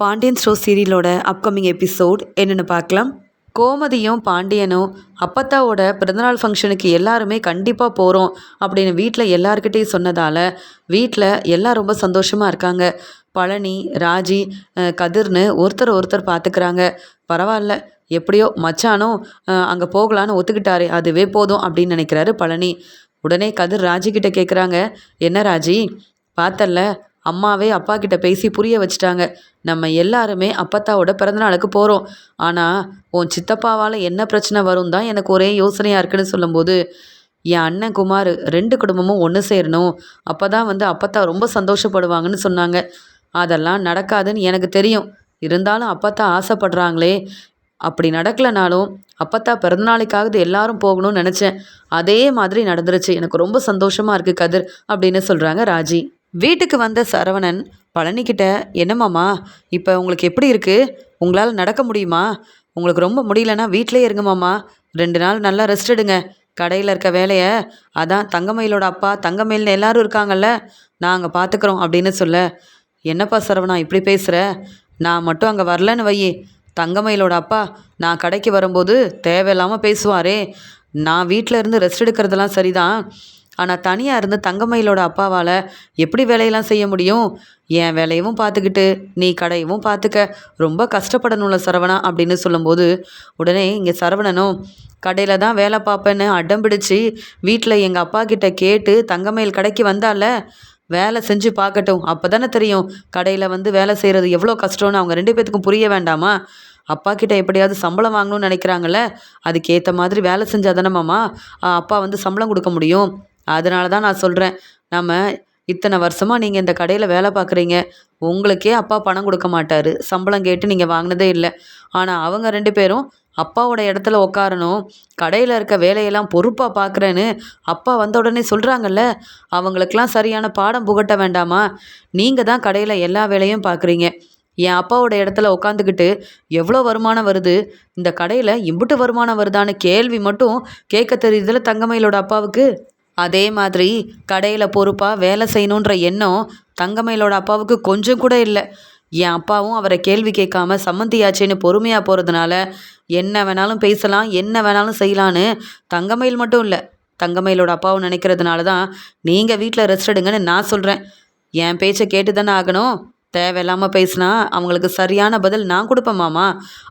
Pandian store சீரியலோட upcoming episode என்னென்னு பார்க்கலாம். கோமதியும் பாண்டியனும் அப்பத்தாவோட பிறந்தநாள் ஃபங்க்ஷனுக்கு எல்லாருமே கண்டிப்பாக போகிறோம் அப்படின்னு வீட்டில் எல்லாருக்கிட்டையும் சொன்னதால் வீட்டில் எல்லாம் ரொம்ப சந்தோஷமாக இருக்காங்க. பழனி, ராஜி, கதிர்னு ஒருத்தர் பார்த்துக்கிறாங்க. பரவாயில்ல, எப்படியோ மச்சானும் அங்கே போகலான்னு ஒத்துக்கிட்டாரே, அதுவே போதும் அப்படின்னு நினைக்கிறாரு பழனி. உடனே கதிர் ராஜிக்கிட்ட கேட்குறாங்க, என்ன ராஜி, பார்த்தல்ல, அம்மாவே அப்பா கிட்ட பேசி புரிய வச்சுட்டாங்க. நம்ம எல்லாருமே அப்பத்தாவோட பிறந்தநாளுக்கு போகிறோம். ஆனால் உன் சித்தப்பாவால் என்ன பிரச்சனை வரும் தான் எனக்கு ஒரே யோசனையாக இருக்குன்னு சொல்லும்போது, என் அண்ணன் குமார் 2 குடும்பமும் ஒன்று சேரணும், அப்போ தான் அப்பத்தா ரொம்ப சந்தோஷப்படுவாங்கன்னு சொன்னாங்க. அதெல்லாம் நடக்காதுன்னு எனக்கு தெரியும். இருந்தாலும் அப்பத்தா ஆசைப்படுறாங்களே, அப்படி நடக்கலைனாலும் அப்பத்தா பிறந்தநாளைக்காவது எல்லாரும் போகணும்னு நினச்சேன். அதே மாதிரி நடந்துருச்சு. எனக்கு ரொம்ப சந்தோஷமாக இருக்குது கதிர் அப்படின்னு சொல்கிறாங்க ராஜி. வீட்டுக்கு வந்த சரவணன் பழனிக்கிட்ட, என்னம்மாம்மா இப்போ உங்களுக்கு எப்படி இருக்குது, உங்களால் நடக்க முடியுமா, உங்களுக்கு ரொம்ப முடியலன்னா வீட்டிலே இருங்க மாமா, 2 நாள் நல்லா ரெஸ்ட் எடுங்க, கடையில் இருக்க வேலையை அதான் தங்கமயிலோட அப்பா தங்கமயில்னு எல்லாரும் இருக்காங்கல்ல, நாங்கள் பார்த்துக்குறோம் அப்படின்னு சொல்ல, என்னப்பா சரவணா இப்படி பேசுகிற, நான் மட்டும் அங்கே வரலன்னு வையே, தங்கமயிலோட அப்பா நான் கடைக்கு வரும்போது தேவையில்லாமல் பேசுவாரே, நான் வீட்டில் இருந்து ரெஸ்ட் எடுக்கிறதெல்லாம் சரிதான், ஆனால் தனியாக இருந்து தங்கமயிலோட அப்பாவால் எப்படி வேலையெல்லாம் செய்ய முடியும், என் வேலையவும் பார்த்துக்கிட்டு நீ கடையவும் பார்த்துக்க, ரொம்ப கஷ்டப்படணும்ல சரவணா அப்படின்னு சொல்லும்போது, உடனே இங்கே சரவணனும், கடையில் தான் வேலை பார்ப்பேன்னு அடம் பிடிச்சி வீட்டில் எங்கள் அப்பா கிட்ட கேட்டு தங்கமயில் கடைக்கு வந்தால, வேலை செஞ்சு பார்க்கட்டும், அப்போ தானே தெரியும் கடையில் வேலை செய்கிறது எவ்வளோ கஷ்டம்னு அவங்க 2 பேத்துக்கும் புரிய வேண்டாமா, அப்பா கிட்ட எப்படியாவது சம்பளம் வாங்கணும்னு நினைக்கிறாங்கல்ல, அதுக்கேற்ற மாதிரி வேலை செஞ்சால் தானே மாமா அப்பா சம்பளம் கொடுக்க முடியும். அதனால தான் நான் சொல்கிறேன், நம்ம இத்தனை வருஷமாக நீங்கள் இந்த கடையில் வேலை பார்க்குறீங்க, உங்களுக்கே அப்பா பணம் கொடுக்க மாட்டார், சம்பளம் கேட்டு நீங்கள் வாங்கினதே இல்லை. ஆனால் அவங்க 2 பேரும் அப்பாவோட இடத்துல உட்காரணும், கடையில் இருக்க வேலையெல்லாம் பொறுப்பாக பார்க்குறேன்னு அப்பா வந்த உடனே சொல்கிறாங்கல்ல, அவங்களுக்கெல்லாம் சரியான பாடம் புகட்ட வேண்டாமா, நீங்கள் தான் கடையில் எல்லா வேலையும் பார்க்குறீங்க, என் அப்பாவோட இடத்துல உட்காந்துக்கிட்டு எவ்வளோ வருமானம் வருது, இந்த கடையில் இம்புட்டு வருமானம் வருதான்னு கேள்வி மட்டும் கேட்க தெரியுதுல தங்கமயிலோட அப்பாவுக்கு. அதே மாதிரி கடையில் பொறுப்பாக வேலை செய்யணுன்ற எண்ணம் தங்கமயிலோட அப்பாவுக்கு கொஞ்சம் கூட இல்லை. என் அப்பாவும் அவரை கேள்வி கேட்காம சம்மந்தியாச்சேன்னு பொறுமையாக போகிறதுனால என்ன வேணாலும் பேசலாம், என்ன வேணாலும் செய்யலான்னு தங்கமயில் மட்டும் இல்லை, தங்கமயிலோட அப்பாவும் நினைக்கிறதுனால தான் நீங்கள் வீட்டில் ரெஸ்ட் எடுங்கன்னு நான் சொல்கிறேன். என் பேச்சை கேட்டு தானே ஆகணும், தேவையில்லாமல் பேசினா அவங்களுக்கு சரியான பதில் நான் கொடுப்பேன் மாமா.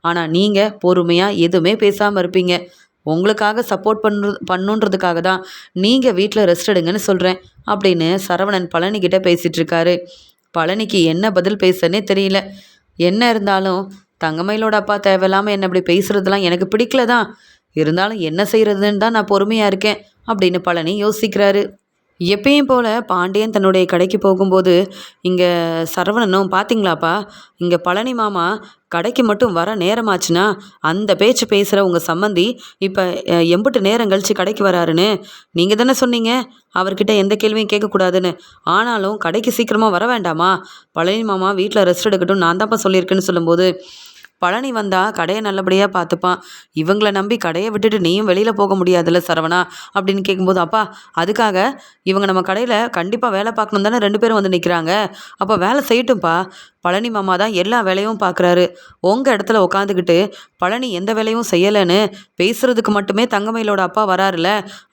ஆனால் நீங்கள் பொறுமையாக எதுவுமே பேசாமல் இருப்பீங்க. உங்களுக்காக சப்போர்ட் பண்ணுன்றதுக்காக தான் நீங்கள் வீட்டில் ரெஸ்ட் எடுங்கன்னு சொல்கிறேன் அப்படின்னு சரவணன் பழனிக்கிட்ட பேசிகிட்டு இருக்காரு. பழனிக்கு என்ன பதில் பேசுறனே தெரியல. என்ன இருந்தாலும் தங்கமயிலோட அப்பா தேவையில்லாமல் என்ன இப்படி பேசுகிறதுலாம் எனக்கு பிடிக்கல தான், இருந்தாலும் என்ன செய்கிறதுன்னு தான் நான் பொறுமையாக இருக்கேன் அப்படின்னு பழனி யோசிக்கிறாரு. எப்பயும் போல் பாண்டியன் தன்னுடைய கடைக்கு போகும்போது இங்கே சரவணனும், பார்த்தீங்களாப்பா, இங்கே பழனி மாமா கடைக்கு மட்டும் வர நேரமாச்சுன்னா அந்த பேச்சு பேசுகிற உங்கள் சம்மந்தி இப்போ எம்புட்டு நேரம் கழித்து கடைக்கு வராருன்னு நீங்கள் தானே சொன்னீங்க, அவர்கிட்ட எந்த கேள்வியும் கேட்கக்கூடாதுன்னு, ஆனாலும் கடைக்கு சீக்கிரமாக வர வேண்டாமா, பழனி மாமா வீட்டில் ரெஸ்ட் எடுக்கட்டும் நான் தான்ப்பா சொல்லியிருக்கேன்னு சொல்லும்போது, பழனி வந்தால் கடையை நல்லபடியாக பார்த்துப்பான், இவங்கள நம்பி கடையை விட்டுட்டு நீயும் வெளியில் போக முடியாதுல்ல சரவணா அப்படின்னு கேட்கும்போது, அப்பா அதுக்காக இவங்க நம்ம கடையில் கண்டிப்பாக வேலை பார்க்கணும் தானே 2 பேரும் நிற்கிறாங்க, அப்போ வேலை செய்யட்டும்ப்பா, பழனி மாமா தான் எல்லா வேலையும் பார்க்குறாரு, உங்கள் இடத்துல உட்காந்துக்கிட்டு பழனி எந்த வேலையும் செய்யலைன்னு பேசுகிறதுக்கு மட்டுமே தங்கமயிலோட அப்பா வராருல,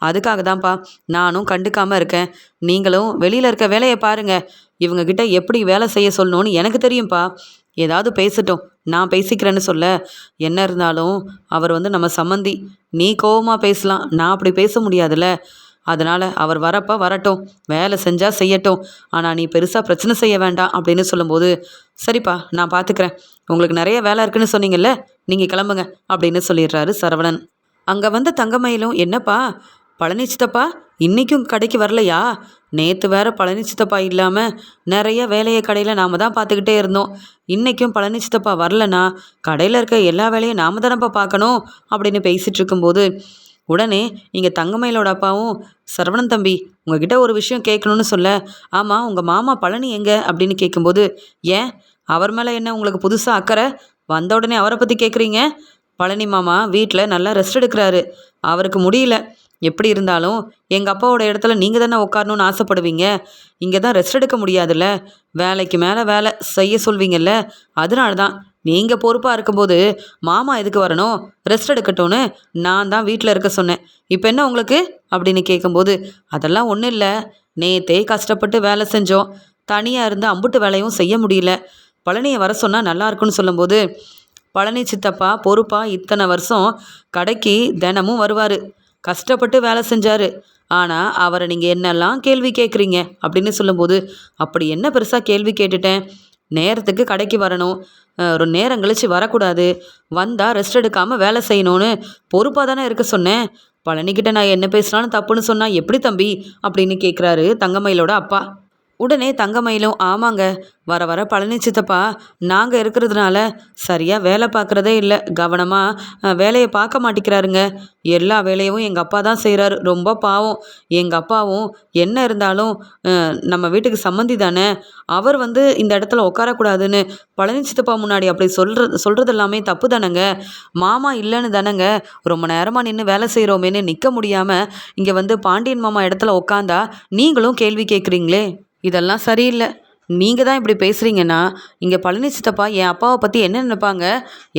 அதுக்காக தான்ப்பா நானும் கண்டுக்காமல் இருக்கேன், நீங்களும் வெளியில் இருக்க வேலையை பாருங்கள், இவங்கக்கிட்ட எப்படி வேலை செய்ய சொல்லணும்னு எனக்கு தெரியும்ப்பா, ஏதாவது பேசட்டும் நான் பேசிக்கிறேன்னு சொல்ல, என்ன இருந்தாலும் அவர் நம்ம சம்மந்தி, நீ கோவமாக பேசலாம், நான் அப்படி பேச முடியாதுல்ல, அதனால் அவர் வரப்போ வரட்டும், வேலை செஞ்சால் செய்யட்டும், ஆனால் நீ பெருசாக பிரச்சனை செய்ய வேண்டாம் அப்படின்னு சொல்லும்போது, சரிப்பா நான் பார்த்துக்கிறேன், உங்களுக்கு நிறைய வேலை இருக்குன்னு சொன்னீங்கல்ல, நீங்கள் கிளம்புங்க அப்படின்னு சொல்லிடுறாரு சரவணன். அங்கே தங்கமயிலும், என்னப்பா பழனி சித்தப்பா இன்றைக்கும் கடைக்கு வரலையா, நேற்று வேற பழனி சித்தப்பா இல்லாமல் நிறைய வேலையை கடையில் நாம் தான் பார்த்துக்கிட்டே இருந்தோம், இன்றைக்கும் பழனி சித்தப்பா வரலனா கடையில் இருக்க எல்லா வேலையும் நாம் தானப்பா பார்க்கணும் அப்படின்னு பேசிகிட்டு இருக்கும்போது, உடனே இங்கே தங்கமயிலோட அப்பாவும், சரவணன் தம்பி உங்ககிட்ட ஒரு விஷயம் கேட்கணும்னு சொல்ல, ஆமாம் உங்கள் மாமா பழனி எங்கே அப்படின்னு கேட்கும்போது, ஏன் அவர் மேலே என்ன உங்களுக்கு புதுசாக அக்கறை, வந்த உடனே அவரை பற்றி கேட்குறீங்க, பழனி மாமா வீட்டில் நல்லா ரெஸ்ட் எடுக்கிறாரு, அவருக்கு முடியல, எப்படி இருந்தாலும் எங்கள் அப்பாவோட இடத்துல நீங்கள் தானே உட்காரணும்னு ஆசைப்படுவீங்க. இங்கே தான் ரெஸ்ட் எடுக்க முடியாதுல்ல, வேலைக்கு மேலே வேலை செய்ய சொல்வீங்கல்ல. அதனால தான் நீங்கள் பொறுப்பாக இருக்கும்போது மாமா எதுக்கு வரணும், ரெஸ்ட் எடுக்கட்டும்னு நான் தான் வீட்டில் இருக்க சொன்னேன். இப்போ என்ன உங்களுக்கு அப்படின்னு கேட்கும்போது, அதெல்லாம் ஒன்றும் இல்லை, நேத்தே கஷ்டப்பட்டு வேலை செஞ்சோம், தனியாக இருந்து அம்புட்டு வேலையும் செய்ய முடியல, பழனியை வர சொன்னால் நல்லா இருக்குன்னு சொல்லும்போது, பழனி சித்தப்பா பொறுப்பாக இத்தனை வருஷம் கடைக்கு தினமும் வருவார், கஷ்டப்பட்டு வேலை செஞ்சார். ஆனால் அவரை நீங்கள் என்னெல்லாம் கேள்வி கேட்குறீங்க அப்படின்னு சொல்லும்போது, அப்படி என்ன பெருசாக கேள்வி கேட்டுட்டேன், நேரத்துக்கு கடைக்கு வரணும், ஒரு நேரம் கழித்து வரக்கூடாது, வந்தால் ரெஸ்ட் எடுக்காமல் வேலை செய்யணும்னு பொறுப்பாக தானே இருக்க சொன்னேன். பழனிக்கிட்ட நான் என்ன பேசினாலும் தப்புன்னு சொன்னால் எப்படி தம்பி அப்படின்னு கேட்குறாரு தங்கமயிலோட அப்பா. உடனே தங்கமயிலும், ஆமாங்க, வர வர பழனி சித்தப்பா நாங்கள் இருக்கிறதுனால சரியாக வேலை பார்க்குறதே இல்லை, கவனமாக வேலையை பார்க்க மாட்டேங்கிறாருங்க, எல்லா வேலையும் எங்கள் அப்பா தான் செய்கிறாரு, ரொம்ப பாவம். எங்கள் அப்பாவும் என்ன இருந்தாலும் நம்ம வீட்டுக்கு சம்மந்தி தானே, அவர் வந்து இந்த இடத்துல உட்காரக்கூடாதுன்னு பழனி சித்தப்பா முன்னாடி அப்படி சொல்கிறது எல்லாமே தப்பு தானேங்க. மாமா இல்லைன்னு தானேங்க ரொம்ப நேரமாக நின்று வேலை செய்கிறோமேன்னு நிற்க முடியாமல் இங்கே வந்து பாண்டியன் மாமா இடத்துல உட்காந்தா நீங்களும் கேள்வி கேட்குறீங்களே, இதெல்லாம் சரியில்லை. நீங்கள் தான் இப்படி பேசுகிறீங்கன்னா இங்கே பழனி சித்தப்பா என் அப்பாவை பற்றி என்ன நினைப்பாங்க.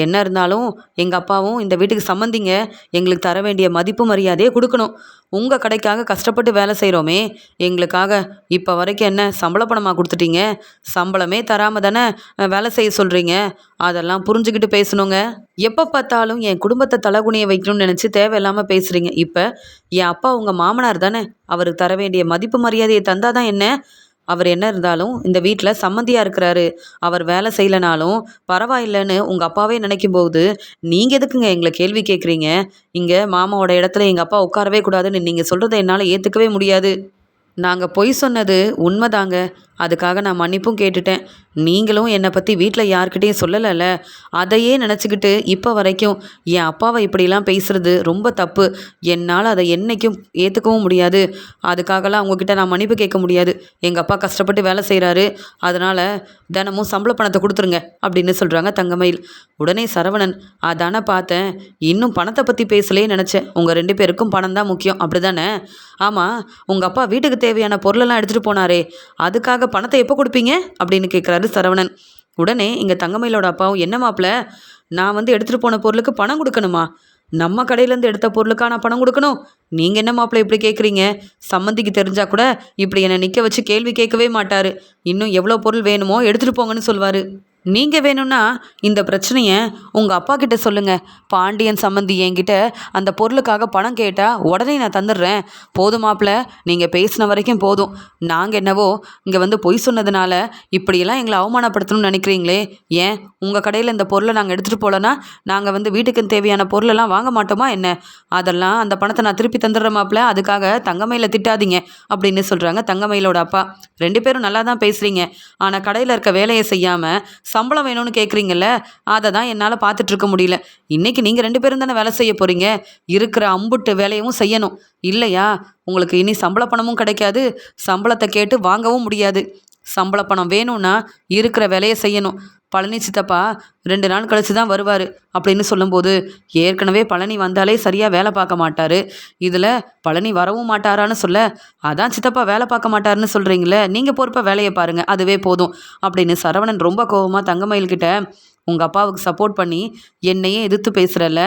என்ன இருந்தாலும் எங்கள் அப்பாவும் இந்த வீட்டுக்கு சம்மந்திங்க, எங்களுக்கு தர வேண்டிய மதிப்பு மரியாதையை கொடுக்கணும். உங்கள் கடைக்காக கஷ்டப்பட்டு வேலை செய்கிறோமே, எங்களுக்காக இப்போ வரைக்கும் என்ன சம்பள பணமாக கொடுத்துட்டீங்க, சம்பளமே தராமல் தானே வேலை செய்ய சொல்கிறீங்க, அதெல்லாம் புரிஞ்சுக்கிட்டு பேசணுங்க. எப்போ பார்த்தாலும் என் குடும்பத்தை தலகுனியை வைக்கணும்னு நினச்சி தேவையில்லாமல் பேசுகிறீங்க. இப்போ என் அப்பா உங்கள் மாமனார் தானே, அவருக்கு தர வேண்டிய மதிப்பு மரியாதையை தந்தாதான் என்ன. அவர் என்ன இருந்தாலும் இந்த வீட்டில் சம்மந்தியாக இருக்கிறாரு, அவர் வேலை செய்யலைனாலும் பரவாயில்லைன்னு உங்கள் அப்பாவே நினைக்கும்போது நீங்கள் எதுக்குங்க எங்களை கேள்வி கேட்குறீங்க. இங்கே மாமாவோட இடத்துல எங்கள் அப்பா உட்காரவே கூடாதுன்னு நீங்கள் சொல்கிறத என்னால் ஏற்றுக்கவே முடியாது. நாங்கள் பொய் சொன்னது உண்மைதாங்க, அதுக்காக நான் மன்னிப்பும் கேட்டுட்டேன். நீங்களும் என்னை பற்றி வீட்டில் யார்கிட்டையும் சொல்லலைல்ல, அதையே நினச்சிக்கிட்டு இப்போ வரைக்கும் என் அப்பாவை இப்படிலாம் பேசுகிறது ரொம்ப தப்பு. என்னால் அதை என்றைக்கும் ஏற்றுக்கவும் முடியாது. அதுக்காகலாம் உங்ககிட்ட நான் மன்னிப்பு கேட்க முடியாது. எங்கள் அப்பா கஷ்டப்பட்டு வேலை செய்கிறாரு, அதனால் தினமும் சம்பள பணத்தை கொடுத்துருங்க அப்படின்னு சொல்கிறாங்க தங்கமயில். உடனே சரவணன், அதானே பார்த்தேன், இன்னும் பணத்தை பற்றி பேசலே நினச்சேன். உங்கள் 2 பேருக்கும் பணம் தான் முக்கியம் அப்படி தானே. ஆமாம், உங்கள் அப்பா வீட்டுக்கு தேவையான பொருளெல்லாம் எடுத்துகிட்டு போனாரே, அதுக்காக பணத்தை எப்போ கொடுப்பீங்க அப்படின்னு கேட்குறாரு சரவணன். உடனே இங்கே தங்கமயிலோட அப்பாவும், என்ன மாப்பிள்ள, நான் வந்து எடுத்துகிட்டு போன பொருளுக்கு பணம் கொடுக்கணுமா, நம்ம கடையிலேருந்து எடுத்த பொருளுக்கா நான் பணம் கொடுக்கணும், நீங்கள் என்ன மாப்பிள்ள இப்படி கேட்குறீங்க, சம்மந்திக்கு தெரிஞ்சால் கூட இப்படி என்னை நிற்க வச்சு கேள்வி கேட்கவே மாட்டார், இன்னும் எவ்வளோ பொருள் வேணுமோ எடுத்துகிட்டு போங்கன்னு சொல்வார். நீங்கள் வேணும்னா இந்த பிரச்சனையை உங்கள் அப்பா கிட்ட சொல்லுங்கள். பாண்டியன் சம்மந்தி என்கிட்ட அந்த பொருளுக்காக பணம் கேட்டால் உடனே நான் தந்துடுறேன். போதும் மாப்பிள்ள, நீங்கள் பேசின வரைக்கும் போதும். நாங்கள் என்னவோ இங்கே வந்து பொய் சொன்னதுனால இப்படியெல்லாம் எங்களை அவமானப்படுத்தணும்னு நினைக்கிறீங்களே. ஏன் உங்கள் கடையில் இந்த பொருளை நாங்கள் எடுத்துகிட்டு போகலன்னா நாங்கள் வந்து வீட்டுக்கு தேவையான பொருளெல்லாம் வாங்க மாட்டோமா என்ன? அதெல்லாம் அந்த பணத்தை நான் திருப்பி தந்துடுறேன் மாப்பிள்ள, அதுக்காக தங்கமயில திட்டாதீங்க அப்படின்னு சொல்கிறாங்க தங்கமயிலோட அப்பா. 2 பேரும் நல்லா தான் பேசுகிறீங்க, ஆனால் கடையில் இருக்க வேலையை செய்யாமல் சம்பளம் வேணும்னு கேட்குறீங்கல்ல, அதை தான் என்னால் பார்த்துட்ருக்க முடியல. இன்றைக்கி நீங்கள் 2 பேரும் தானே வேலை செய்ய போகிறீங்க, இருக்கிற அம்புட்டு வேலையும் செய்யணும் இல்லையா? உங்களுக்கு இனி சம்பள பணமும் கிடைக்காது, சம்பளத்தை கேட்டு வாங்கவும் முடியாது. சம்பள பணம் வேணும்னா இருக்கிற வேலையை செய்யணும். பழனி சித்தப்பா 2 நாள் கழித்து தான் வருவார் அப்படின்னு சொல்லும்போது, ஏற்கனவே பழனி வந்தாலே சரியாக வேலை பார்க்க மாட்டார், இதில் பழனி வரவும் மாட்டாரான்னு சொல்ல, அதான் சித்தப்பா வேலை பார்க்க மாட்டாருன்னு சொல்கிறீங்களே, நீங்கள் பொறுப்பாக வேலையை பாருங்கள், அதுவே போதும் அப்படின்னு சரவணன் ரொம்ப கோபமாக தங்கமயில்கிட்ட, உங்கள் அப்பாவுக்கு சப்போர்ட் பண்ணி என்னையே எதிர்த்து பேசுகிறல்ல,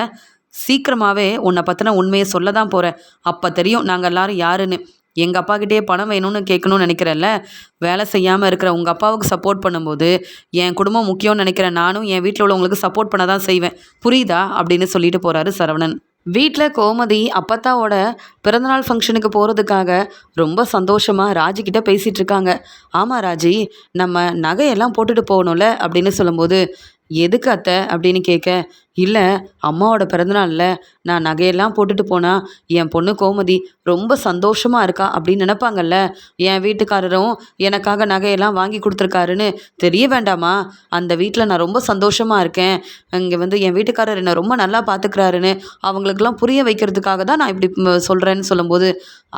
சீக்கிரமாகவே உன்னை பற்றின உண்மையை சொல்ல தான் போகிறேன், அப்போ தெரியும் நாங்கள் எல்லாரும் யாருன்னு. எங்கள் அப்பாக்கிட்டே பணம் வேணும்னு கேட்கணும்னு நினைக்கிறேன்ல, வேலை செய்யாமல் இருக்கிற உங்கள் அப்பாவுக்கு சப்போர்ட் பண்ணும்போது என் குடும்பம் முக்கியம்னு நினைக்கிறேன், நானும் என் வீட்டில் உள்ளவங்களுக்கு சப்போர்ட் பண்ண தான் செய்வேன், புரியுதா அப்படின்னு சொல்லிட்டு போகிறாரு சரவணன். வீட்டில் கோமதி அப்பத்தாவோட பிறந்தநாள் ஃபங்க்ஷனுக்கு போகிறதுக்காக ரொம்ப சந்தோஷமாக ராஜிக்கிட்ட பேசிகிட்டு இருக்காங்க. ஆமாம் ராஜி, நம்ம நகையெல்லாம் போட்டுட்டு போகணும்ல அப்படின்னு சொல்லும்போது, எதுக்கு அத்தை அப்படின்னு கேட்க, இல்லை அம்மாவோட பிறந்தநாளில் நான் நகையெல்லாம் போட்டுட்டு போனால் என் பொண்ணு கோமதி ரொம்ப சந்தோஷமாக இருக்கா அப்படின்னு நினைப்பாங்கல்ல, என் வீட்டுக்காரரும் எனக்காக நகையெல்லாம் வாங்கி கொடுத்துருக்காருன்னு தெரிய வேண்டாமா, அந்த வீட்டில் நான் ரொம்ப சந்தோஷமாக இருக்கேன், இங்கே வந்து என் வீட்டுக்காரர் என்னை ரொம்ப நல்லா பார்த்துக்கிறாருன்னு அவங்களுக்கெல்லாம் புரிய வைக்கிறதுக்காக தான் நான் இப்படி சொல்கிறேன்னு சொல்லும்போது,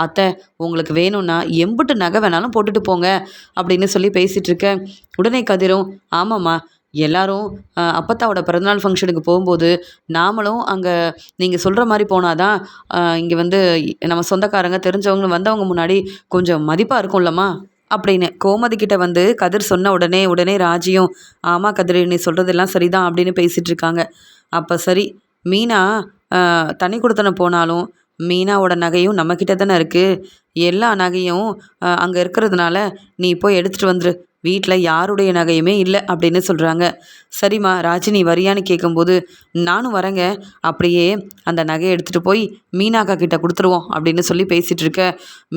அத்தை உங்களுக்கு வேணும்னா எம்புட்டு நகை வேணாலும் போட்டுட்டு போங்க அப்படின்னு சொல்லி பேசிகிட்டு இருக்கேன். உடனே கதிரும், ஆமாம்மா எல்லாரும் அப்பத்தாவோட பிறந்தநாள் ஃபங்ஷனுக்கு போகும்போது நாமளும் அங்கே நீங்கள் சொல்கிற மாதிரி போனாதான் இங்கே வந்து நம்ம சொந்தக்காரங்க தெரிஞ்சவங்க வந்தவங்க முன்னாடி கொஞ்சம் மதிப்பாக இருக்கும்லம்மா அப்படின்னு கோமதி கிட்ட வந்து கதிர் சொன்ன உடனே உடனே ராஜியும் ஆமாம் கதிர் நீ சொல்கிறதெல்லாம் சரிதான் அப்படின்னு பேசிகிட்டு இருக்காங்க. அப்போ சரி மீனா தனி கொடுத்தன போனாலும் மீனாவோட நகையும் நம்மக்கிட்ட தானே இருக்குது. எல்லா நகையும் அங்கே இருக்கிறதுனால நீ போய் எடுத்துகிட்டு வந்துரு. வீட்டில் யாருடைய நகையுமே இல்லை அப்படின்னு சொல்கிறாங்க. சரிம்மா ராஜி நீ வரியான்னு கேட்கும்போது நானும் வரேங்க. அப்படியே அந்த நகையை எடுத்துகிட்டு போய் மீனாக்கா கிட்ட கொடுத்துருவோம் அப்படின்னு சொல்லி பேசிகிட்டு இருக்க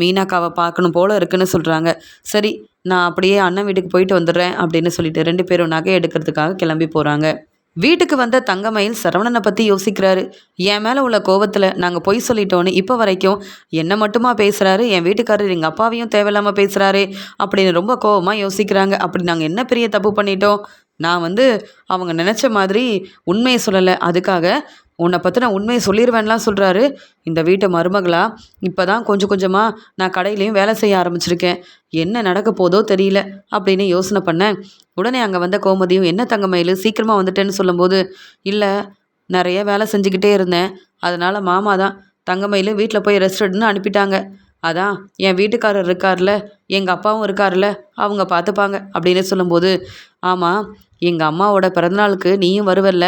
மீனாக்காவை பார்க்கணும் போல இருக்குன்னு சொல்கிறாங்க. சரி நான் அப்படியே அண்ணன் வீட்டுக்கு போயிட்டு வந்துடுறேன் அப்படின்னு சொல்லிட்டு 2 பேரும் நகை எடுக்கிறதுக்காக கிளம்பி போகிறாங்க. வீட்டுக்கு வந்த தங்கமயில் சரவணனை பற்றி யோசிக்கிறாரு. என் மேலே உள்ள கோவத்தில் நாங்கள் பொய் சொல்லிட்டோன்னு இப்போ வரைக்கும் என்ன மட்டுமா பேசுகிறாரு, என் வீட்டுக்காரர் எங்கள் அப்பாவையும் தேவையில்லாமல் பேசுகிறாரே அப்படின்னு ரொம்ப கோவமாக யோசிக்கிறாங்க. அப்படி நாங்கள் என்ன பெரிய தப்பு பண்ணிட்டோம்? நான் வந்து அவங்க நினச்ச மாதிரி உண்மையை சொல்லலை, அதுக்காக உன்னை பற்றின உண்மையை சொல்லிடுவேன்லாம் சொல்கிறாரு. இந்த வீட்டு மருமகளா இப்போ தான் கொஞ்சம் கொஞ்சமாக நான் கடையிலையும் வேலை செய்ய ஆரம்பிச்சிருக்கேன். என்ன நடக்க போதோ தெரியல அப்படின்னு யோசனை பண்ணேன். உடனே அங்கே வந்த கோமதியும் என்ன தங்கமயில் சீக்கிரமாக வந்துட்டேன்னு சொல்லும்போது இல்லை நிறைய வேலை செஞ்சுக்கிட்டே இருந்தேன், அதனால் மாமா தான் தங்கமயில் வீட்டில் போய் ரெஸ்ட் எடுன்னு அனுப்பிட்டாங்க. அதான் என் வீட்டுக்காரர் இருக்கார்ல, எங்கள் அப்பாவும் இருக்கார்ல, அவங்க பார்த்துப்பாங்க அப்படின்னு சொல்லும்போது ஆமாம் எங்கள் அம்மாவோட பிறந்தநாளுக்கு நீயும் வருவல்ல,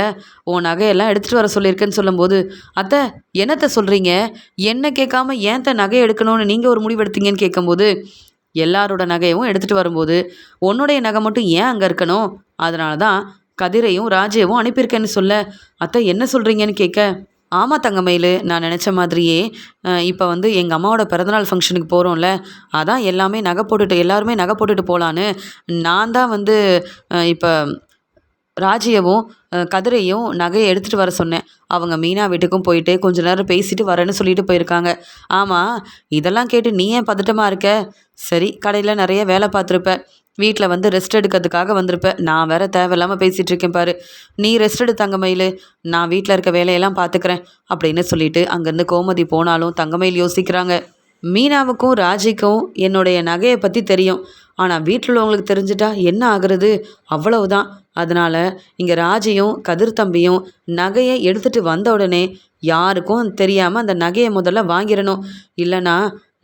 உன் நகையெல்லாம் எடுத்துகிட்டு வர சொல்லியிருக்கேன்னு சொல்லும்போது அத்தை என்னத்தை சொல்கிறீங்க, என்ன கேட்காம ஏன் நகை எடுக்கணும்னு நீங்கள் ஒரு முடிவு எடுத்தீங்கன்னு கேட்கும்போது எல்லாரோட நகையும் எடுத்துகிட்டு வரும்போது உன்னுடைய நகை மட்டும் ஏன் அங்கே இருக்கணும், அதனால தான் கதிரையும் ராஜேவும் அனுப்பியிருக்கேன்னு சொல்ல அத்தை என்ன சொல்கிறீங்கன்னு கேட்க ஆமாம் தங்கமயில் நான் நினச்ச மாதிரியே இப்போ வந்து எங்கள் அம்மாவோட பிறந்தநாள் ஃபங்க்ஷனுக்கு போகிறோம்ல, அதான் எல்லாமே நகை போட்டுட்டு எல்லாருமே நகை போட்டுட்டு போகலான்னு நான் தான் வந்து இப்போ ராஜியவும் கதிரையும் நகையை எடுத்துகிட்டு வர சொன்னேன். அவங்க மீனா வீட்டுக்கும் போயிட்டு கொஞ்ச நேரம் பேசிட்டு வரேன்னு சொல்லிட்டு போயிருக்காங்க. ஆமாம் இதெல்லாம் கேட்டு நீ ஏன் பதட்டமாக இருக்க? சரி கடையில் நிறைய வேலை பார்த்துருப்ப, வீட்டில் வந்து ரெஸ்ட் எடுக்கிறதுக்காக வந்திருப்ப, நான் வேற தேவையில்லாமல் பேசிகிட்டு இருக்கேன் பாரு. நீ ரெஸ்ட் எடு தங்கமயில், நான் வீட்டில் இருக்க வேலையெல்லாம் பார்த்துக்கிறேன் அப்படின்னு சொல்லிட்டு அங்கேருந்து கோமதி போனாலும் தங்கமயில் யோசிக்கிறாங்க. மீனாவுக்கும் ராஜிக்கும் என்னுடைய நகையை பற்றி தெரியும், ஆனால் வீட்டில் உள்ளவங்களுக்கு தெரிஞ்சிட்டா என்ன ஆகுறது, அவ்வளவுதான். அதனால் இங்கே ராஜியும் கதிர் தம்பியும் நகையை எடுத்துகிட்டு வந்த உடனே யாருக்கும் தெரியாமல் அந்த நகையை முதல்ல வாங்கிடணும். இல்லைனா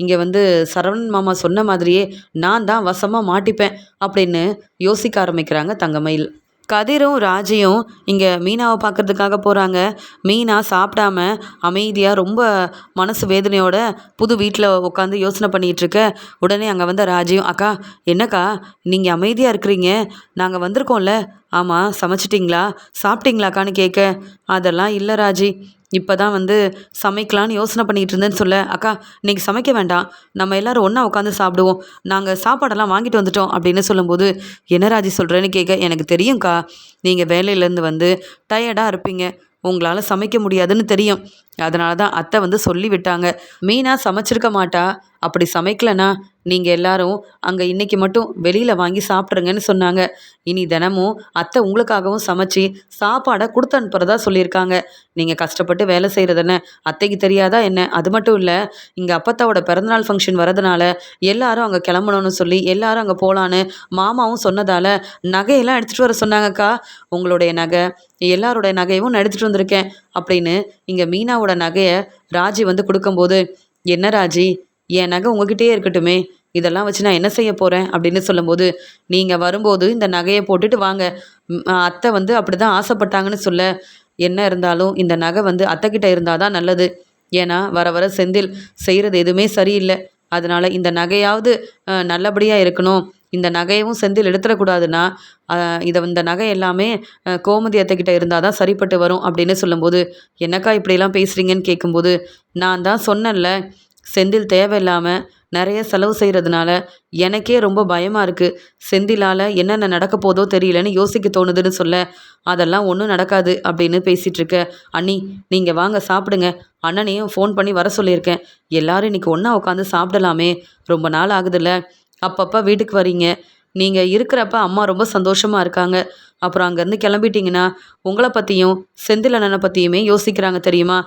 இங்கே வந்து சரவணன் மாமா சொன்ன மாதிரியே நான் தான் வசமாக மாட்டிப்பேன் அப்படின்னு யோசிக்க ஆரம்பிக்கிறாங்க தங்கமயில். கதிரும் ராஜியும் இங்கே மீனாவை பார்க்கறதுக்காக போகிறாங்க. மீனா சாப்பிடாம அமைதியாக ரொம்ப மனசு வேதனையோட புது வீட்டில் உட்காந்து யோசனை பண்ணிகிட்ருக்க உடனே அங்கே வந்த ராஜியும் அக்கா என்னக்கா நீங்கள் அமைதியாக இருக்கிறீங்க, நாங்கள் வந்திருக்கோம்ல, ஆமாம் சமைச்சிட்டிங்களா சாப்பிட்டீங்களாக்கான்னு கேட்க அதெல்லாம் இல்லை ராஜி, இப்போ தான் வந்து சமைக்கலான்னு யோசனை பண்ணிகிட்டு இருந்தேன்னு சொல்ல அக்கா இன்றைக்கி சமைக்க வேண்டாம், நம்ம எல்லோரும் ஒன்றா உட்காந்து சாப்பிடுவோம், நாங்கள் சாப்பாடெல்லாம் வாங்கிட்டு வந்துட்டோம் அப்படின்னு சொல்லும்போது என்ன ராஜி சொல்கிறேன்னு கேட்க எனக்கு தெரியும்க்கா நீங்கள் வேலையிலேருந்து வந்து டயர்டாக இருப்பீங்க, உங்களால் சமைக்க முடியாதுன்னு தெரியும், அதனால தான் அத்தை வந்து சொல்லி விட்டாங்க. மீனா சமைச்சிருக்க மாட்டா, அப்படி சமைக்கலனா நீங்கள் எல்லாரும் அங்கே இன்றைக்கி மட்டும் வெளியில் வாங்கி சாப்பிட்ருங்கன்னு சொன்னாங்க. இனி தினமும் அத்தை உங்களுக்காகவும் சமைச்சி சாப்பாடை கொடுத்து அனுப்புகிறதா சொல்லியிருக்காங்க. நீங்கள் கஷ்டப்பட்டு வேலை செய்கிறதுன்னு அத்தைக்கு தெரியாதா என்ன? அது மட்டும் இல்லை இங்கே அப்பத்தாவோட பிறந்தநாள் ஃபங்க்ஷன் வரதுனால எல்லாரும் அங்கே கிளம்பணும்னு சொல்லி எல்லாரும் அங்கே போகலான்னு மாமாவும் சொன்னதால் நகையெல்லாம் எடுத்துகிட்டு வர சொன்னாங்கக்கா, உங்களுடைய நகை எல்லாரோடைய நகையும் நான் எடுத்துகிட்டு வந்திருக்கேன் அப்படின்னு இங்கே மீனாவோட நகையை ராஜி வந்து கொடுக்கும்போது என்ன ராஜி என் நகை உங்ககிட்டயே இருக்கட்டுமே, இதெல்லாம் வச்சு நான் என்ன செய்ய போகிறேன் அப்படின்னு சொல்லும்போது நீங்கள் வரும்போது இந்த நகையை போட்டுட்டு வாங்க, அத்தை வந்து அப்படி தான் ஆசைப்பட்டாங்கன்னு சொல்ல என்ன இருந்தாலும் இந்த நகை வந்து அத்தைக்கிட்ட இருந்தால் தான் நல்லது, ஏன்னா வர வர செந்தில் செய்கிறது எதுவுமே சரியில்லை, அதனால் இந்த நகையாவது நல்லபடியாக இருக்கணும், இந்த நகையவும் செந்தில் எடுத்துடக்கூடாதுன்னா இந்த நகை எல்லாமே கோமதி அத்தைக்கிட்ட இருந்தால் தான் சரிப்பட்டு வரும் அப்படின்னு சொல்லும்போது என்னக்கா இப்படிலாம் பேசுகிறீங்கன்னு கேட்கும்போது நான் தான் சொன்னேன்ல செந்தில் தேவையில்லாமல் நிறைய செலவு செய்கிறதுனால எனக்கே ரொம்ப பயமாக இருக்குது, செந்திலால் என்னென்ன நடக்க போதோ தெரியலன்னு யோசிக்க தோணுதுன்னு சொல்ல அதெல்லாம் ஒன்றும் நடக்காது அப்படின்னு பேசிகிட்டு இருக்க அண்ணி நீங்கள் வாங்க சாப்பிடுங்க, அண்ணனையும் ஃபோன் பண்ணி வர சொல்லியிருக்கேன், எல்லாரும் இன்றைக்கி ஒன்றா உட்காந்து சாப்பிடலாமே, ரொம்ப நாள் ஆகுதுல்ல, அப்பப்போ வீட்டுக்கு வரீங்க, நீங்கள் இருக்கிறப்ப அம்மா ரொம்ப சந்தோஷமாக இருக்காங்க, அப்புறம் அங்கேருந்து கிளம்பிட்டிங்கன்னா உங்களை பற்றியும் செந்தில் அண்ணனை பற்றியுமே யோசிக்கிறாங்க தெரியுமா,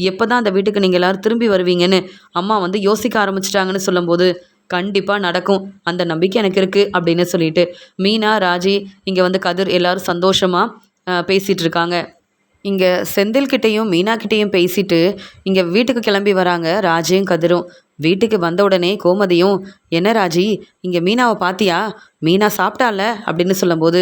எப்போ தான் அந்த வீட்டுக்கு நீங்கள் எல்லோரும் திரும்பி வருவீங்கன்னு அம்மா வந்து யோசிக்க ஆரம்பிச்சிட்டாங்கன்னு சொல்லும்போது கண்டிப்பாக நடக்கும். அந்த நம்பிக்கை எனக்கு இருக்குது அப்படின்னு சொல்லிட்டு மீனா, ராஜி, இங்கே வந்து கதிர் எல்லாரும் சந்தோஷமாக பேசிகிட்டு இருக்காங்க. இங்கே செந்தில்கிட்டேயும் மீனாக்கிட்டேயும் பேசிட்டு இங்கே வீட்டுக்கு கிளம்பி வராங்க ராஜியும் கதிரும். வீட்டுக்கு வந்த உடனே கோமதியும், என்ன ராஜி, இங்கே மீனாவை பார்த்தியா? மீனா சாப்பிட்டால அப்படின்னு சொல்லும்போது,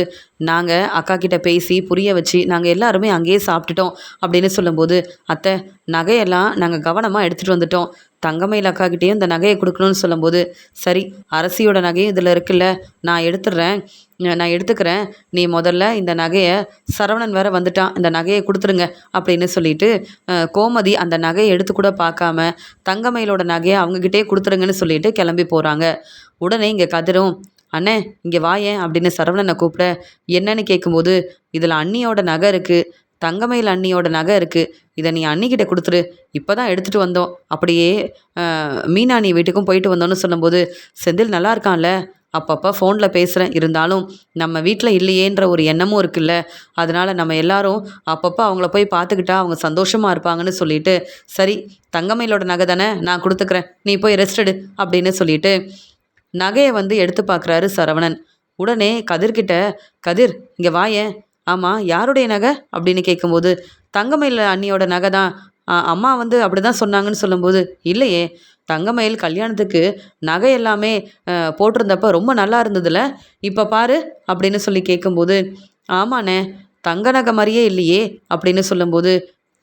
நாங்கள் அக்கா கிட்ட பேசி புரிய வச்சு நாங்கள் எல்லாருமே அங்கேயே சாப்பிட்டுட்டோம் அப்படின்னு சொல்லும்போது, அத்தை, நகையெல்லாம் நாங்கள் கவனமாக எடுத்துகிட்டு வந்துட்டோம். தங்கமயில் அக்காக்கிட்டேயும் இந்த நகையை கொடுக்கணும்னு சொல்லும்போது, சரி, அரசியோட நகையும் இதில் இருக்குல்ல, நான் எடுத்துக்கிறேன். நீ முதல்ல இந்த நகையை, சரவணன் வேற வந்துட்டான், இந்த நகையை கொடுத்துருங்க அப்படின்னு சொல்லிட்டு கோமதி அந்த நகையை எடுத்து கூட பார்க்காம தங்கமயிலோட நகையை அவங்கக்கிட்டே கொடுத்துருங்கன்னு சொல்லிட்டு கிளம்பி போகிறாங்க. உடனே இங்கே கதிரும், அண்ணே இங்கே வாயேன் அப்படின்னு சரவணனை கூப்பிட, என்னன்னு கேட்கும்போது, இதில் அண்ணியோட நகை இருக்குது, தங்கமயில் அண்ணியோட நகை இருக்குது, இதை நீ அண்ணிக்கிட்ட கொடுத்துரு, இப்போ தான் எடுத்துகிட்டு வந்தோம், அப்படியே மீனா நீ வீட்டுக்கும் போயிட்டு வந்தோன்னு சொல்லும்போது, செந்தில் நல்லா இருக்கான்ல, அப்பப்போ ஃபோனில் பேசுகிறேன், இருந்தாலும் நம்ம வீட்டில் இல்லையேன்ற ஒரு எண்ணமும் இருக்குல்ல, அதனால் நம்ம எல்லாரும் அப்பப்போ அவங்கள போய் பார்த்துக்கிட்டா அவங்க சந்தோஷமாக இருப்பாங்கன்னு சொல்லிட்டு, சரி, தங்கமயிலோட நகை தானே, நான் கொடுத்துக்கிறேன், நீ போய் ரெஸ்ட் எடு அப்படின்னு சொல்லிட்டு நகையை வந்து எடுத்து பார்க்குறாரு சரவணன். உடனே கதிர்கிட்ட, கதிர் இங்கே வாயேன், ஆமாம் யாருடைய நகை அப்படின்னு கேட்கும்போது, தங்கமயில் அண்ணியோட நகை தான், அம்மா வந்து அப்படி தான் சொன்னாங்கன்னு சொல்லும்போது, இல்லையே, தங்கமயில் கல்யாணத்துக்கு நகை எல்லாமே போட்டிருந்தப்ப ரொம்ப நல்லா இருந்ததுல, இப்போ பாரு அப்படின்னு சொல்லி கேட்கும்போது, ஆமாண்ணே, தங்க நகை மாதிரியே இல்லையே அப்படின்னு சொல்லும்போது,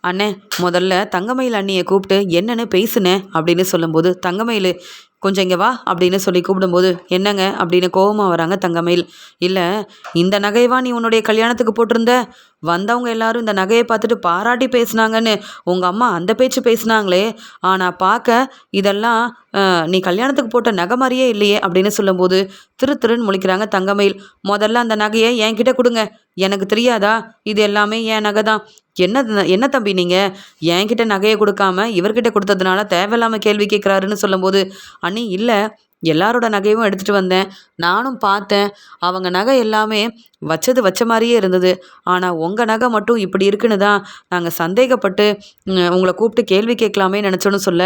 அண்ணே முதல்ல தங்கமயில் அண்ணியை கூப்பிட்டு என்னன்னு பேசுனேன் அப்படின்னு சொல்லும்போது, தங்கமயில் கொஞ்சம் இங்கே வா அப்படின்னு சொல்லி கூப்பிடும்போது, என்னங்க அப்படின்னு கோவமாக வராங்க தங்கமயில். இல்லை, இந்த நகையவா நீ உன்னுடைய கல்யாணத்துக்கு போட்டிருந்த? வந்தவங்க எல்லாரும் இந்த நகையை பார்த்துட்டு பாராட்டி பேசுனாங்கன்னு உங்கள் அம்மா அந்த பேச்சு பேசுனாங்களே, ஆனால் பார்க்க இதெல்லாம் நீ கல்யாணத்துக்கு போட்ட நகை மாதிரியே இல்லையே அப்படின்னு சொல்லும்போது திருன்னு முழிக்கிறாங்க தங்கமயில். முதல்ல அந்த நகையை என்கிட்ட கொடுங்க, எனக்கு தெரியாதா, இது எல்லாமே என் நகை தான். என்ன தம்பி நீங்கள் என்கிட்ட நகையை கொடுக்காம இவர்கிட்ட கொடுத்ததுனால தேவையில்லாமல் கேள்வி கேட்குறாருன்னு சொல்லும்போது, அண்ணி இல்லை, எல்லாரோட நகையும் எடுத்துகிட்டு வந்தேன், நானும் பார்த்தேன், அவங்க நகை எல்லாமே வச்ச மாதிரியே இருந்தது, ஆனால் உங்கள் நகை மட்டும் இப்படி இருக்குன்னு தான் நாங்கள் சந்தேகப்பட்டு உங்களை கூப்பிட்டு கேள்வி கேட்கலாமே நினச்சோன்னு சொல்ல,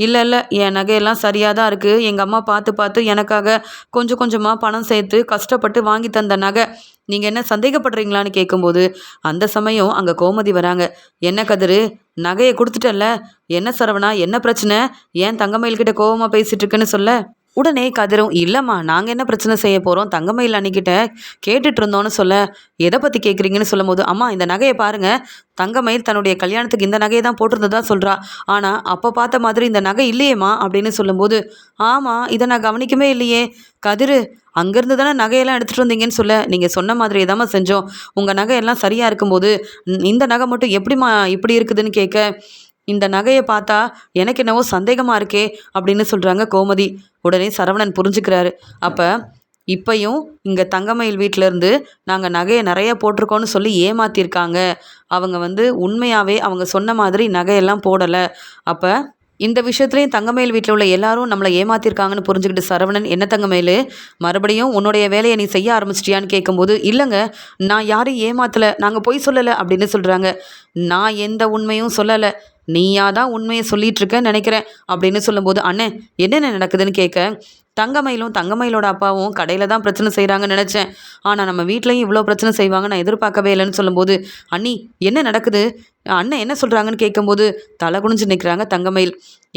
இல்லை என் நகையெல்லாம் சரியாக தான் இருக்குது, எங்கள் அம்மா பார்த்து எனக்காக கொஞ்சம் கொஞ்சமாக பணம் சேர்த்து கஷ்டப்பட்டு வாங்கி தந்த நகை, நீங்கள் என்ன சந்தேகப்படுறீங்களான்னு கேட்கும்போது, அந்த சமயம் அங்கே கோமதி வராங்க. என்ன கதிரு, நகையை கொடுத்துட்டல்ல, என்ன சரவணா, என்ன பிரச்சனை, ஏன் தங்கமயில்கிட்ட கோவமாக பேசிகிட்டு இருக்குன்னு சொல்ல, உடனே கதிரும், இல்லைம்மா நாங்கள் என்ன பிரச்சனை செய்ய போகிறோம், தங்கமயில் அன்னிக்கிட்ட கேட்டுட்டு இருந்தோன்னு சொல்ல, எதை பற்றி கேட்குறீங்கன்னு சொல்லும்போது, அம்மா இந்த நகையை பாருங்கள், தங்கமயில் தன்னுடைய கல்யாணத்துக்கு இந்த நகையை தான் போட்டிருந்ததா சொல்கிறா, ஆனால் அப்போ பார்த்த மாதிரி இந்த நகை இல்லையேம்மா அப்படின்னு சொல்லும்போது, ஆமாம் இதை நான் கவனிக்கவே இல்லையே கதிரு, அங்கேருந்து தானே நகையெல்லாம் எடுத்துகிட்டு வந்தீங்கன்னு சொல்ல, நீங்கள் சொன்ன மாதிரியே தாம்மா செஞ்சோம், உங்கள் நகையெல்லாம் சரியாக இருக்கும்போது இந்த நகை மட்டும் எப்படிம்மா இப்படி இருக்குதுன்னு கேட்க, இந்த நகையை பார்த்தா எனக்கு என்னவோ சந்தேகமாக இருக்கே அப்படின்னு சொல்கிறாங்க கோமதி. உடனே சரவணன் புரிஞ்சுக்கிறாரு. அப்போ இப்பையும் இங்கே தங்கமயில் வீட்டிலேருந்து நாங்கள் நகையை நிறைய போட்டிருக்கோன்னு சொல்லி ஏமாற்றிருக்காங்க. அவங்க வந்து உண்மையாகவே அவங்க சொன்ன மாதிரி நகையெல்லாம் போடலை. அப்போ இந்த விஷயத்துலையும் தங்கமயில் வீட்டில் உள்ள எல்லாரும் நம்மளை ஏமாற்றிருக்காங்கன்னு புரிஞ்சுக்கிட்டு சரவணன், என்ன தங்கமயில் மறுபடியும் உன்னுடைய வேலையை நீ செய்ய ஆரம்பிச்சிட்டியான்னு கேட்கும்போது, இல்லைங்க நான் யாரையும் ஏமாற்றலை, நாங்கள் பொய் சொல்லலை அப்படின்னு சொல்கிறாங்க. நான் எந்த உண்மையும் சொல்லலை, நீயா தான் உண்மையை சொல்லிட்டு இருக்கேன்னு நினைக்கிறேன் அப்படின்னு சொல்லும்போது, அண்ணே என்னென்ன நடக்குதுன்னு கேட்க, தங்கமயிலோட அப்பாவும் கடையில் தான் பிரச்சனை செய்கிறாங்கன்னு நினச்சேன், ஆனால் நம்ம வீட்லேயும் இவ்வளோ பிரச்சனை செய்வாங்க நான் எதிர்பார்க்கவே இல்லைன்னு சொல்லும்போது, அண்ணி என்ன நடக்குது, அண்ணன் என்ன சொல்கிறாங்கன்னு கேட்கும்போது தலை குனிஞ்சு நிற்கிறாங்க தங்கமயில்.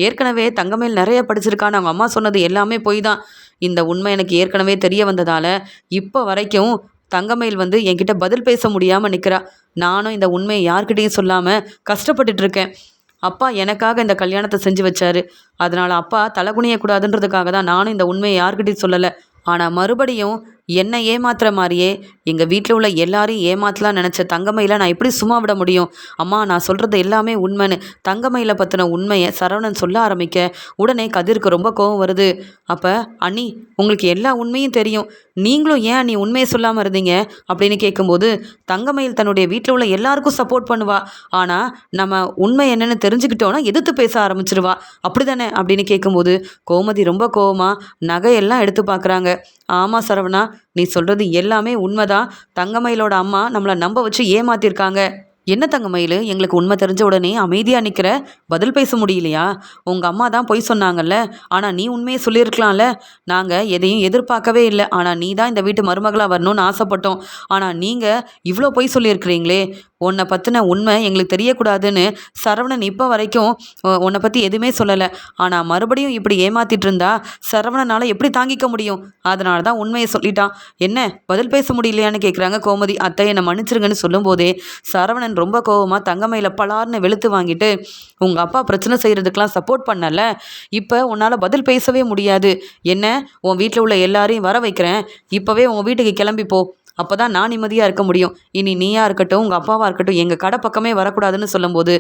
ஏற்கனவே தங்கமயில் நிறைய படிச்சிருக்கான்னு அவங்க அம்மா சொன்னது எல்லாமே பொய் தான். இந்த உண்மை எனக்கு ஏற்கனவே தெரிய வந்ததால் இப்போ வரைக்கும் தங்கமயில் வந்து என்கிட்ட பதில் பேச முடியாமல் நிற்கிறா. நானும் இந்த உண்மையை யார்கிட்டையும் சொல்லாமல் கஷ்டப்பட்டுட்டு இருக்கேன். அப்பா எனக்காக இந்த கல்யாணத்தை செஞ்சு வச்சாரு, அதனால் அப்பா தலை குனியக்கூடாதுன்றதுக்காக தான் நானும் இந்த உண்மையை யார்கிட்டையும் சொல்லலை. ஆனால் மறுபடியும் என்னை ஏமாத்துற மாதிரியே எங்கள் வீட்டில் உள்ள எல்லாரையும் ஏமாத்தலாம் நினச்ச தங்கமயில நான் எப்படி சும்மா விட முடியும்? அம்மா நான் சொல்கிறது எல்லாமே உண்மைன்னு தங்கமயில பற்றின உண்மையை சரவணன் சொல்ல ஆரம்பிக்க உடனே கதிருக்கு ரொம்ப கோவம் வருது. அப்போ அண்ணி உங்களுக்கு எல்லா உண்மையும் தெரியும், நீங்களும் ஏன் நீ உண்மையை சொல்லாமல் இருந்தீங்க அப்படின்னு கேட்கும்போது, தங்கமயில் தன்னுடைய வீட்டில் உள்ள எல்லாருக்கும் சப்போர்ட் பண்ணுவா, ஆனால் நம்ம உண்மை என்னென்னு தெரிஞ்சுக்கிட்டோன்னா எதிர்த்து பேச ஆரம்பிச்சிருவா, அப்படி தானே அப்படின்னு கேட்கும்போது கோமதி ரொம்ப கோவமாக நகையெல்லாம் எடுத்து பார்க்குறாங்க. ஆமாம் சரவணா, நீ சொல்கிறது எல்லாமே உண்மைதான், தங்கமயிலோட அம்மா நம்மளை நம்ப வச்சு ஏமாத்திருக்காங்க. என்ன தங்கமயிலு, எங்களுக்கு உண்மை தெரிஞ்ச உடனே அமைதியா நிக்கிற? பதில் பேச முடியலையா? உங்க அம்மா தான் பொய் சொன்னாங்கல்ல. ஆனா நீ உண்மைய சொல்லியிருக்கலாம்ல. நாங்க எதையும் எதிர்பார்க்கவே இல்ல. ஆனா நீ தான் இந்த வீட்டு மருமகளா வரணும்னு ஆசைப்பட்டோம். ஆனா நீங்க இவ்ளோ பொய் சொல்லியிருக்கிறீங்களே. உன்னை பத்தின உண்மை எங்களுக்கு தெரியக்கூடாதுன்னு சரவணன் இப்ப வரைக்கும் உன்னை பத்தி எதுவுமே சொல்லல. ஆனா மறுபடியும் இப்படி ஏமாத்திட்டு இருந்தா சரவணனால எப்படி தாங்கிக்க முடியும்? அதனால தான் உண்மைய சொல்லிட்டான். என்ன பதில் பேச முடியலையான்னு கேட்குறாங்க கோமதி. அத்தை என்னை மன்னிச்சிருங்கன்னு சொல்லும்போதே சரவணன் ரொம்ப கோவமா தங்கமயில பலார்னு வெளுத்து வாங்கிட்டு, உங்க அப்பா பிரச்சனை செய்யறதுக்கெல்லாம் சப்போர்ட் பண்ணல. இப்ப உன்னால பதில் பேசவே முடியாது. என்ன, உன் வீட்டில் உள்ள எல்லாரையும் வர வைக்கிறேன். இப்பவே உன் வீட்டுக்கு கிளம்பி போ. அப்பதான் நான் நிம்மதியா இருக்க முடியும். இனி நீயா இருக்கட்டும், உங்க அப்பாவா இருக்கட்டும், எங்க கடை பக்கமே வரக்கூடாதுன்னு சொல்லும்போது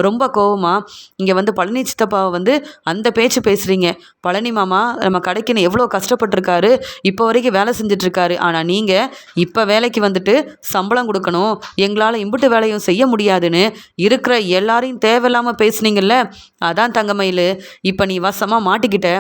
ரொம்ப கோவமா இங்க வந்து பழனி சித்தப்பாவை வந்து அந்த பேச்சு பேசுறீங்க. பழனி மாமா நம்ம கடைக்குன்னு எவ்வளோ கஷ்டப்பட்டிருக்காரு. இப்போ வரைக்கும் வேலை செஞ்சுட்டு இருக்காரு. ஆனா நீங்க இப்ப வேலைக்கு வந்துட்டு சம்பளம் கொடுக்கணும், எங்களால இம்புட்டு வேலையும் செய்ய முடியாதுன்னு இருக்கிற எல்லாரையும் தேவையில்லாம பேசுனீங்கல்ல. அதான் தங்கமயிலு, இப்ப நீ வசமா மாட்டிக்கிட்ட.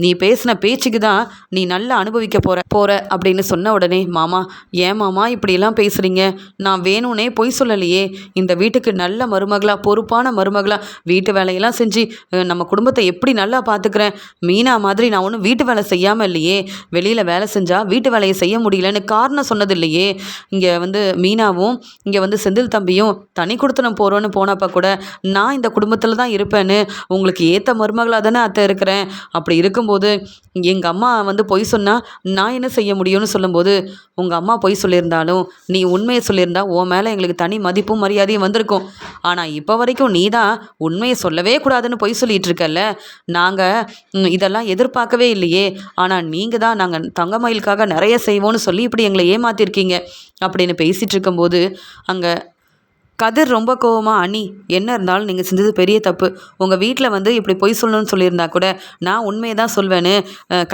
நீ பேசின பேச்சுக்கு தான் நீ நல்லா அனுபவிக்க போற போற அப்படின்னு சொன்ன உடனே, மாமா ஏன் மாமா இப்படியெல்லாம் பேசுறீங்க? நான் வேணும்னே பொய் சொல்லலையே. இந்த வீட்டுக்கு நல்ல மருமகளா, பொறுப்பான மருமகளா, வீட்டு வேலையெல்லாம் செஞ்சு நம்ம குடும்பத்தை எப்படி நல்லா பார்த்துக்கிறேன். மீனா மாதிரி நான் ஒன்றும் வீட்டு வேலை செய்யாமல் இல்லையே. வெளியில் வேலை செஞ்சால் வீட்டு வேலையை செய்ய முடியலன்னு காரணம் சொன்னது இல்லையே. இங்கே வந்து மீனாவும் இங்கே வந்து செந்தில் தம்பியும் தனி கொடுத்தனம் போகிறோன்னு போனப்போ கூட நான் இந்த குடும்பத்தில் தான் இருப்பேன்னு உங்களுக்கு ஏற்ற மருமகளாக தானே அத்தை இருக்கிறேன். அப்படி இருக்கும்போது எங்கள் அம்மா வந்து பொய் சொன்னால் நான் என்ன செய்ய முடியும்னு சொல்லும்போது, உங்கள் அம்மா பொய் சொல்லியிருந்தாலும் நீ உண்மையை சொல்லியிருந்தா உன் மேலே எங்களுக்கு தனி மதிப்பும் மரியாதையும் வந்திருக்கும். ஆனால் இப்போ வரைக்கும் நீ தான் உண்மையை சொல்லவே கூடாதுன்னு பொய் சொல்லிட்டு இருக்கல்ல. நாங்கள் இதெல்லாம் எதிர்பார்க்கவே இல்லையே. ஆனால் நீங்கள் தான் நாங்கள் தங்கமயிலுக்காக நிறைய செய்வோன்னு சொல்லி இப்படி எங்களை ஏமாத்திருக்கீங்க அப்படின்னு பேசிகிட்டு இருக்கும்போது அங்கே கதிர் ரொம்ப கோவமா, அண்ணி என்ன இருந்தாலும் நீங்கள் செஞ்சது பெரிய தப்பு. உங்கள் வீட்டில் வந்து இப்படி பொய் சொல்லணும்னு சொல்லியிருந்தா கூட நான் உண்மையை தான் சொல்வேன்னு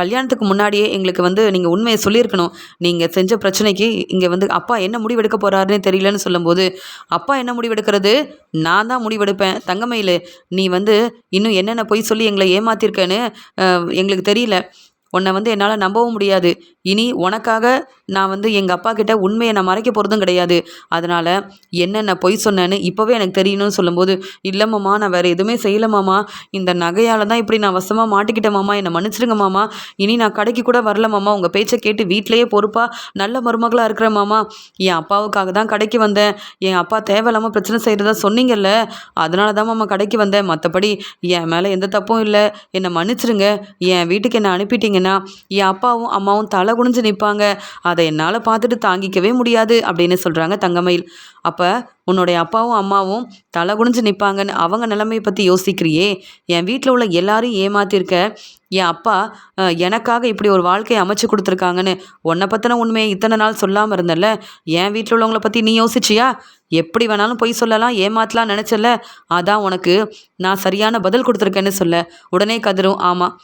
கல்யாணத்துக்கு முன்னாடியே எங்களுக்கு வந்து நீங்கள் உண்மையை சொல்லியிருக்கணும். நீங்கள் செஞ்ச பிரச்சனைக்கு இங்கே வந்து அப்பா என்ன முடிவெடுக்க போகிறாருன்னு தெரியலன்னு சொல்லும்போது, அப்பா என்ன முடிவெடுக்கிறது? நான் தான் முடிவெடுப்பேன். தங்கமயிலு, நீ வந்து இன்னும் என்னென்ன பொய் சொல்லி எங்களை ஏமாத்திருக்கேன்னு எங்களுக்கு தெரியல. உன்னை வந்து என்னால் நம்பவும் முடியாது. இனி உனக்காக நான் வந்து எங்கள் அப்பா கிட்ட உண்மையை நான் மறைக்க போகிறதும் கிடையாது. அதனால் என்னென்ன பொய் சொன்னேன்னு இப்போவே எனக்கு தெரியணும்னு சொல்லும்போது, இல்லை மாமா நான் வேறு எதுவுமே செய்யலை மாமா. இந்த நகையால் தான் இப்படி நான் வசமாக மாட்டிக்கிட்டேன் மாமா. என்னை மன்னிச்சிடுங்க மாமா. இனி நான் கடைக்கு கூட வரல மாமா. உங்கள் பேச்சை கேட்டு வீட்டிலேயே பொறுப்பாக நல்ல மருமகளாக இருக்கிறேன் மாமா. என் அப்பாவுக்காக தான் கடைக்கு வந்தேன். என் அப்பா தேவையில்லாமல் பிரச்சனை செய்கிறதா சொன்னீங்கல்ல, அதனால தான் மாமா கடைக்கு வந்தேன். மற்றபடி என் மேலே எந்த தப்பும் இல்லை. என்னை மன்னிச்சிடுங்க. என் வீட்டுக்கு என்னை அனுப்பிட்டீங்கன்னா என் அப்பாவும் அம்மாவும் தலை குனிஞ்சு நிற்பாங்க. அதை என்னால் பார்த்துட்டு தாங்கிக்கவே முடியாது அப்படின்னு சொல்கிறாங்க தங்கமயில். அப்போ உன்னுடைய அப்பாவும் அம்மாவும் தலை குனிஞ்சு நிற்பாங்கன்னு அவங்க நிலைமையை பற்றி யோசிக்கிறியே. என் வீட்டில் உள்ள எல்லாரையும் ஏமாத்திருக்க. என் அப்பா எனக்காக இப்படி ஒரு வாழ்க்கையை அமைச்சு கொடுத்துருக்காங்கன்னு உன்னை பற்றின உண்மையை இத்தனை நாள் சொல்லாமல் இருந்தல்ல. என் வீட்டில் உள்ளவங்கள பற்றி நீ யோசிச்சியா? எப்படி வேணாலும் பொய் சொல்லலாம், ஏமாத்தலாம் நினச்சல. அதான் உனக்கு நான் சரியான பதில் கொடுத்துருக்கேன்னு சொல்ல உடனே கதிரும், ஆமாம்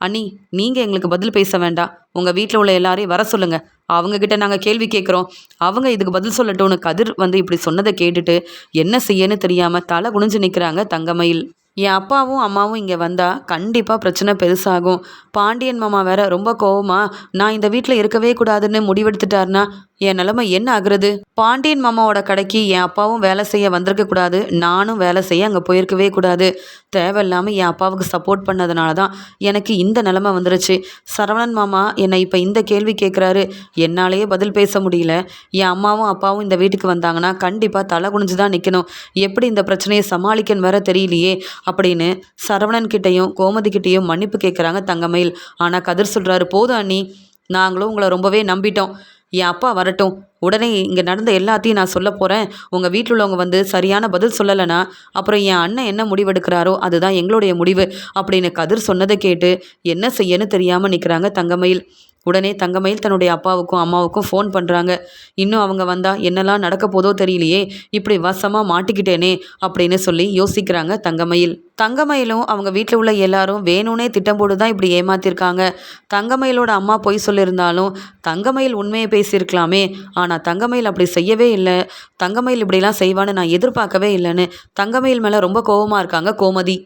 அண்ணி, நீங்கள் எங்களுக்கு பதில் பேச வேண்டாம். உங்கள் வீட்டில் உள்ள எல்லாரையும் வர சொல்லுங்கள். அவங்கக்கிட்ட நாங்கள் கேள்வி கேட்குறோம். அவங்க இதுக்கு பதில் சொல்லட்டும்னு கதிர் வந்து இப்படி சொன்னதை கேட்டுட்டு என்ன செய்யன்னு தெரியாமல் தலை குனிஞ்சு நிற்கிறாங்க தங்கமயில். என் அப்பாவும் அம்மாவும் இங்கே வந்தால் கண்டிப்பாக பிரச்சனை பெருசாகும். பாண்டியன் மாமா வேற ரொம்ப கோவமா நான் இந்த வீட்டில் இருக்கவே கூடாதுன்னு முடிவெடுத்துட்டாருன்னா என் நிலைமை என்ன ஆகுறது? பாண்டியன் மாமாவோட கடைக்கு என் அப்பாவும் வேலை செய்ய வந்திருக்க கூடாது, நானும் வேலை செய்ய அங்கே போயிருக்கவே கூடாது. தேவையில்லாமல் என் அப்பாவுக்கு சப்போர்ட் பண்ணதுனால தான் எனக்கு இந்த நிலைமை வந்துருச்சு. சரவணன் மாமா என்னை இப்போ இந்த கேள்வி கேட்குறாரு. என்னாலேயே பதில் பேச முடியல. என் அம்மாவும் அப்பாவும் இந்த வீட்டுக்கு வந்தாங்கன்னா கண்டிப்பாக தலை குனிஞ்சு தான் நிற்கணும். எப்படி இந்த பிரச்சனையை சமாளிக்கன்னு வேற தெரியலையே அப்படின்னு சரவணன் கிட்டேயும் கோமதி கிட்டேயும் மன்னிப்பு கேட்குறாங்க தங்கமயில். ஆனால் கதிர் சொல்கிறாரு, போதும் அண்ணி, நாங்களும் உங்களை ரொம்பவே நம்பிட்டோம். என் அப்பா வரட்டும், உடனே இங்கே நடந்த எல்லாத்தையும் நான் சொல்ல போகிறேன். உங்கள் வீட்டில் உள்ளவங்க வந்து சரியான பதில் சொல்லலைன்னா அப்புறம் என் அண்ணன் என்ன முடிவெடுக்கிறாரோ அதுதான் எங்களுடைய முடிவு அப்படின்னு கதிர் சொன்னதை கேட்டு என்ன செய்யன்னு தெரியாமல் நிற்கிறாங்க தங்கமயில். உடனே தங்கமயில் தன்னுடைய அப்பாவுக்கும் அம்மாவுக்கும் ஃபோன் பண்ணுறாங்க. இன்னும் அவங்க வந்தால் என்னெல்லாம் நடக்க போதோ தெரியலையே, இப்படி வசமாக மாட்டிக்கிட்டேனே அப்படின்னு சொல்லி யோசிக்கிறாங்க தங்கமயில். தங்கமயிலும் அவங்க வீட்டில் உள்ள எல்லாரும் வேணும்னே திட்டம் போட்டு தான் இப்படி ஏமாத்திருக்காங்க. தங்கமயிலோட அம்மா பொய் சொல்லியிருந்தாலும் தங்கமயில் உண்மையை பேசியிருக்கலாமே. ஆனால் தங்கமயில் அப்படி செய்யவே இல்லை. தங்கமயில் இப்படிலாம் செய்வான்னு நான் எதிர்பார்க்கவே இல்லைன்னு தங்கமயில் மேலே ரொம்ப கோபமாக இருக்காங்க கோமதி.